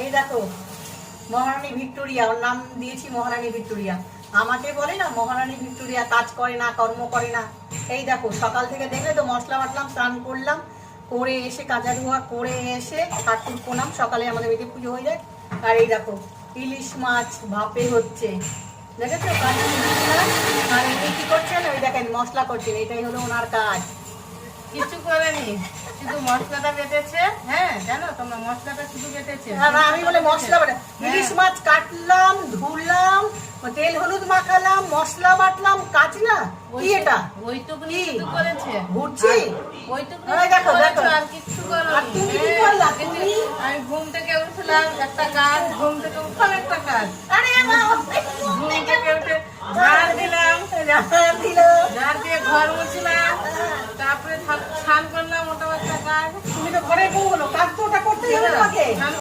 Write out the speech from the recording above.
এই দেখো মহারানী ভিক্টোরিয়া, ওর নাম দিয়েছি মহারানী ভিক্টোরিয়া। আমাকে বলে না মহারানী ভিক্টোরিয়া, কাজ করে না, কর্ম করে না। এই দেখো সকাল থেকে দেখলে তো মশলা বাটলাম, স্নান করলাম, করে এসে কাঁচা ধোয়া করে এসে ঠাকুর প্রণাম, সকালে আমাদের বেঁধে পুজো হয়ে যায়। আর এই দেখো ইলিশ মাছ ভাপে হচ্ছে, দেখেছো? আর উনি কি করছেন ওই দেখেন মশলা করছেন, এটাই হলো ওনার কাজ। কিছু করেনি, শুধু মশলাটা বেটেছে। হ্যাঁ জানো তোমরা, মশলাটা শুধু বেটেছে। আমি বলে মশলা বাটা, ইলিশ মাছ কাটলাম, ধুলাম, তেল হলুদ মাখালাম, মশলা বাটলাম, কাটলা। কি এটা? ওইটুকুনি শুধু করেছে। ঘুরছি ওইটুকুনি দেখো দেখো, আর কিচ্ছু করো। আর তুমি কি করলা? তুমি আমি ঘুম থেকে উঠলাম একটা কাজ, ঘুম থেকে উঠলাম একটা কাজ, আরে বাবা, ঘুম থেকে উঠে ঝাড় দিলাম, দিল। ঝাড় দিয়ে ঘর মুছলাম, তারপরে স্নান করলাম, ওটা একটা কাজ। তুমি তো ঘরে বউ হলো, কাজ তো ওটা করতেই হবে তোমাকে।